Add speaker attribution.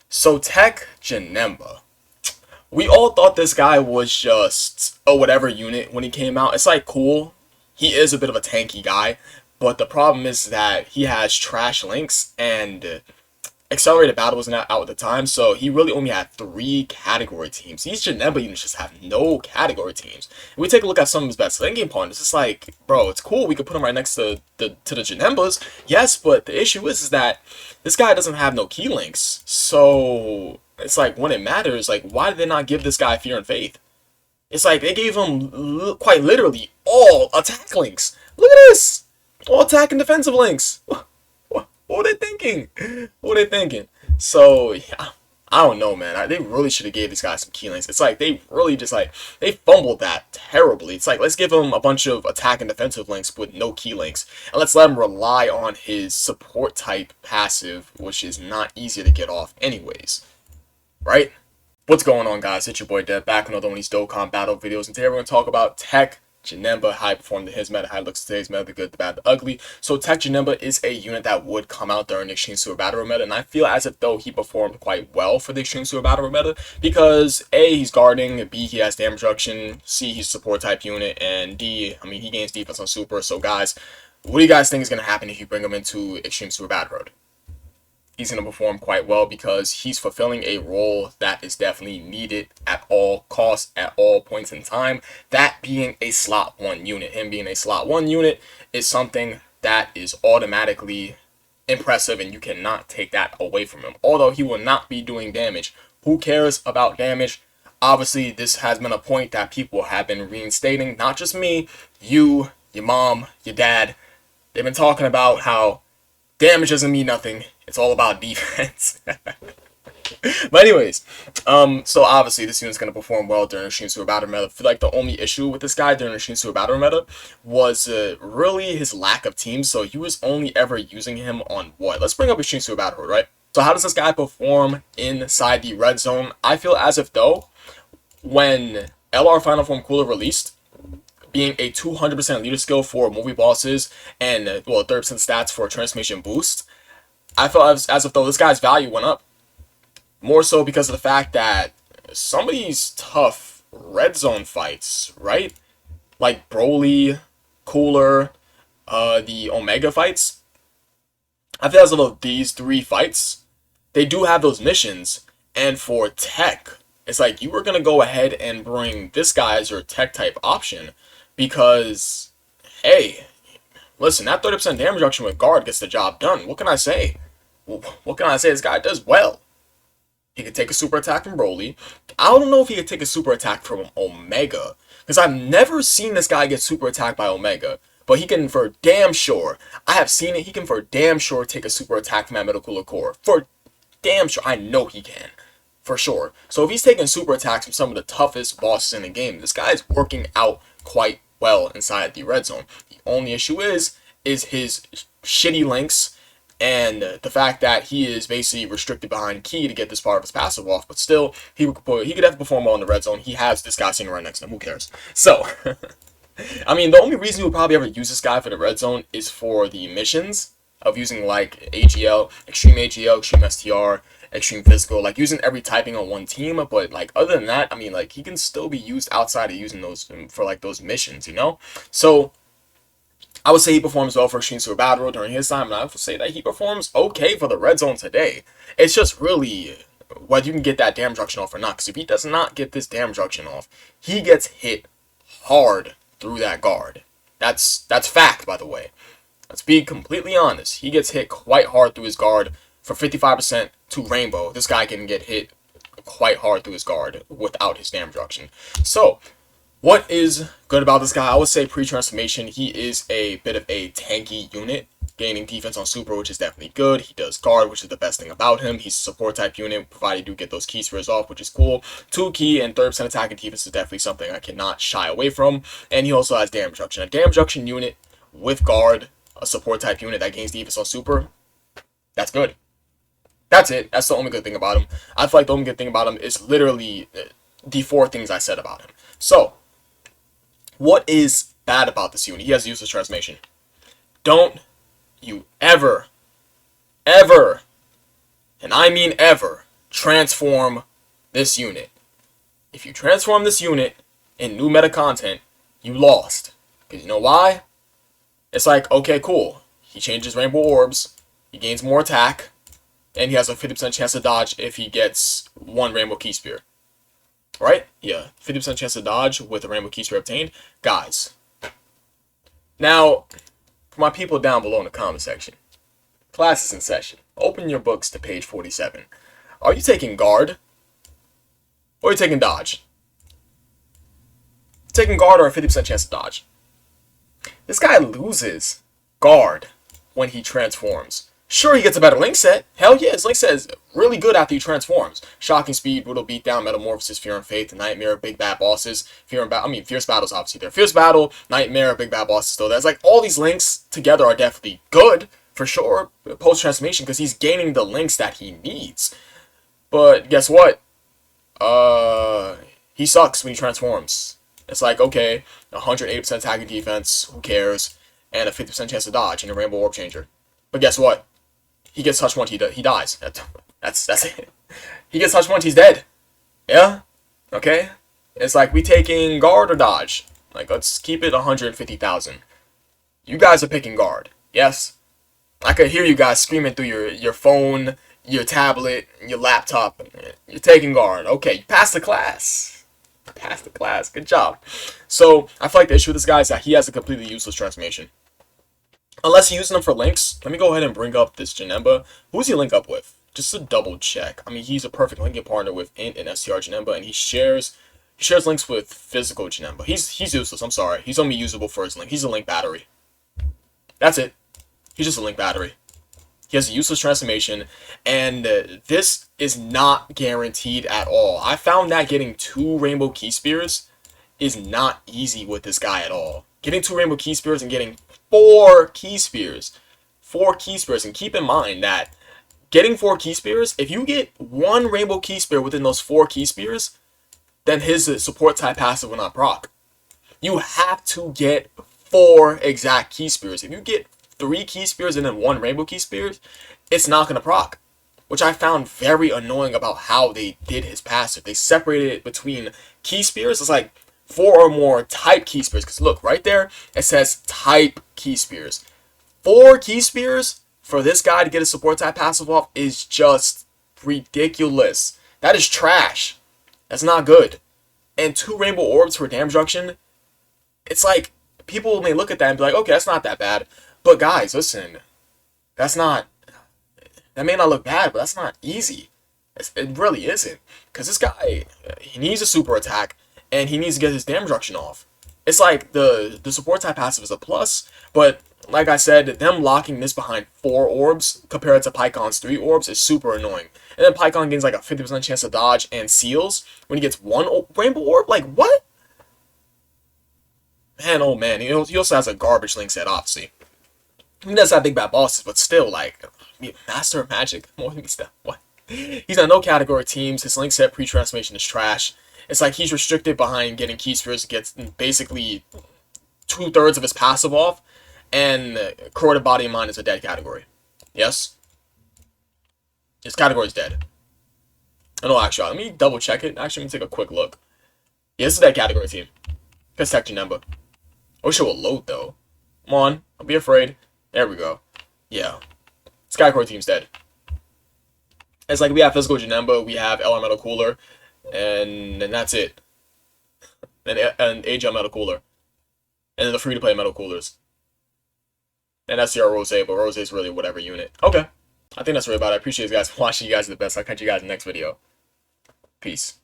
Speaker 1: So Tech Janemba. We all thought this guy was just a whatever unit when he came out. It's like cool. He is a bit of a tanky guy, but the problem is that he has trash links and Accelerated Battle wasn't out at the time, so he really only had 3 category teams. These Janemba units just have no category teams. And we take a look at some of his best lane game partners. It's like, bro, it's cool. We could put him right next to the Janembas. Yes, but the issue is that this guy doesn't have no key links. So it's like when it matters, like why did they not give this guy Fear and Faith? It's like they gave him quite literally all attack links. Look at this, all attack and defensive links. What are they thinking? What are they thinking? So, yeah, I don't know, man. They really should have gave these guys some key links. It's like they really just like, they fumbled that terribly. It's like, let's give him a bunch of attack and defensive links with no key links. And let's let him rely on his support type passive, which is not easy to get off anyways. Right? What's going on, guys? It's your boy Dev, back with another one of these Dokkan battle videos. And today we're going to talk about Tech Janemba, how he performed in his meta, how he looks today's meta, the good, the bad, the ugly. So Tech Janemba is a unit that would come out during the Extreme Super Battle meta, and I feel as if though he performed quite well for the Extreme Super Battle meta, because A, he's guarding, B, he has damage reduction, C, he's a support type unit, and D, I mean, he gains defense on Super. So guys, what do you guys think is going to happen if you bring him into Extreme Super Battle Road? He's going to perform quite well because he's fulfilling a role that is definitely needed at all costs, at all points in time. That being a slot 1 unit. Him being a slot 1 unit is something that is automatically impressive, and you cannot take that away from him. Although he will not be doing damage. Who cares about damage? Obviously, this has been a point that people have been reinstating. Not just me, you, your mom, your dad. They've been talking about how damage doesn't mean nothing. It's all about defense. But anyways, so obviously this unit's going to perform well during the Extreme Super Battle meta. I feel like the only issue with this guy during the Extreme Super Battle meta was really his lack of teams. So he was only ever using him on what? Let's bring up Extreme Super Battle, right? So how does this guy perform inside the red zone? I feel as if though, when LR Final Form Cooler released, being a 200% leader skill for movie bosses and, well, 30% stats for a transformation boost, I felt as if though this guy's value went up. More so because of the fact that some of these tough red zone fights, right? Like Broly, Cooler, the Omega fights. I feel as though these 3 fights, they do have those missions. And for Tech, it's like you were going to go ahead and bring this guy as your Tech type option. Because, hey, listen, that 30% damage reduction with guard gets the job done. What can I say? What can I say? This guy does well. He could take a super attack from Broly. I don't know if he could take a super attack from Omega, because I've never seen this guy get super attacked by Omega. But he can for damn sure, I have seen it, he can for damn sure take a super attack from that Metal Cooler Core. For damn sure, I know he can. For sure. So if he's taking super attacks from some of the toughest bosses in the game, this guy is working out quite well inside the red zone. The only issue is his shitty links and the fact that he is basically restricted behind key to get this part of his passive off. But still, he could have to perform well in the red zone. He has this guy sitting right next to him. Who cares? So, I mean, the only reason you'll probably ever use this guy for the red zone is for the missions of using like AGL, Extreme AGL, Extreme STR, Extreme Physical, like using every typing on one team. But like other than that, I mean, like he can still be used outside of using those for like those missions, you know? So I would say he performs well for Extreme Super Battle during his time, and I would say that he performs okay for the red zone today. It's just really whether you can get that damage reduction off or not, because if he does not get this damage reduction off, he gets hit hard through that guard. That's fact, by the way. Let's be completely honest. He gets hit quite hard through his guard. For 55% to Rainbow, this guy can get hit quite hard through his guard without his damage reduction. So, what is good about this guy? I would say pre-transformation, he is a bit of a tanky unit, gaining defense on Super, which is definitely good. He does guard, which is the best thing about him. He's a support type unit, provided you do get those key spheres off, which is cool. 2 key and 30% attack and defense is definitely something I cannot shy away from. And he also has damage reduction. A damage reduction unit with guard, a support type unit that gains defense on Super, that's good. That's it. That's the only good thing about him. I feel like the only good thing about him is literally the 4 things I said about him. So, what is bad about this unit? He has useless transformation. Don't you ever, and I mean ever, transform this unit. If you transform this unit in new meta content, you lost. Because you know why? It's like, okay, cool. He changes rainbow orbs, he gains more attack, and he has a 50% chance to dodge if he gets one rainbow key spear. Right? Yeah, 50% chance to dodge with a rainbow key spear obtained. Guys. Now, for my people down below in the comment section, class is in session. Open your books to page 47. Are you taking guard? Or are you taking dodge? Taking guard or a 50% chance to dodge? This guy loses guard when he transforms. Sure, he gets a better link set. Hell yeah, his link set is really good after he transforms. Shocking speed, brutal beatdown, metamorphosis, fear and faith, nightmare, big bad bosses, fierce battles obviously there. Fierce battle, nightmare, big bad bosses still. There's like all these links together are definitely good for sure post transformation because he's gaining the links that he needs. But guess what? He sucks when he transforms. It's like, okay, 180% attack and defense, who cares? And a 50% chance to dodge and a rainbow orb changer. But guess what? He gets touched once, he dies. That's it. He gets touched once, he's dead. Yeah? Okay? It's like, we taking guard or dodge? Like, let's keep it 150,000. You guys are picking guard. Yes? I could hear you guys screaming through your phone, your tablet, your laptop. You're taking guard. Okay, you passed the class. Passed the class. Good job. So, I feel like the issue with this guy is that he has a completely useless transformation. Unless you're using them for links, let me go ahead and bring up this Janemba. Who's he link up with? Just to double check. I mean, he's a perfect linking partner with Int and STR Janemba, and he shares links with physical Janemba. He's useless. I'm sorry. He's only usable for his link. He's a link battery. That's it. He's just a link battery. He has a useless transformation, and this is not guaranteed at all. I found that getting 2 rainbow key spears is not easy with this guy at all. Getting 2 rainbow key spears and getting 4 key spears. 4 key spears, and keep in mind that getting 4 key spears, if you get 1 rainbow key spear within those 4 key spears, then his support type passive will not proc. You have to get 4 exact key spears. If you get 3 key spears and then 1 rainbow key spears, it's not going to proc. Which I found very annoying about how they did his passive. They separated it between key spears. It's like 4 or more type key spears. Because look, right there, it says type key spears. 4 key spears for this guy to get his support type passive off is just ridiculous. That is trash. That's not good. And 2 rainbow orbs for damage reduction, it's like, people may look at that and be like, okay, that's not that bad. But guys, listen, that may not look bad, but that's not easy. It really isn't. Because this guy, he needs a super attack, and he needs to get his damage reduction off. It's like the support type passive is a plus, but like I said, them locking this behind 4 orbs compared to Pycon's 3 orbs is super annoying. And then Pycon gains like a 50% chance to dodge and seals when he gets 1 rainbow orb. Like, what? Man, oh man, he also has a garbage link set, obviously. He does have big bad bosses, but still, like, Master of Magic. What? He's on no category teams. His link set pre-transformation is trash. It's like he's restricted behind getting key spears. Gets basically 2/3 of his passive off, and corroded body and mind is a dead category. Yes, his category is dead. No, actually, let me double check it. Actually, let me take a quick look. Yeah, this is that category team. Let's tech Janemba. I wish it would load though. Come on, don't be afraid. There we go. Yeah. Skycore team's dead. It's like we have physical Janemba, we have LR Metal Cooler, and that's it. And AGL Metal Cooler. And then the free-to-play Metal Coolers. And that's your Rose, but Rose is really whatever unit. Okay. I think that's really about it. I appreciate you guys for watching. You guys are the best. I'll catch you guys in the next video. Peace.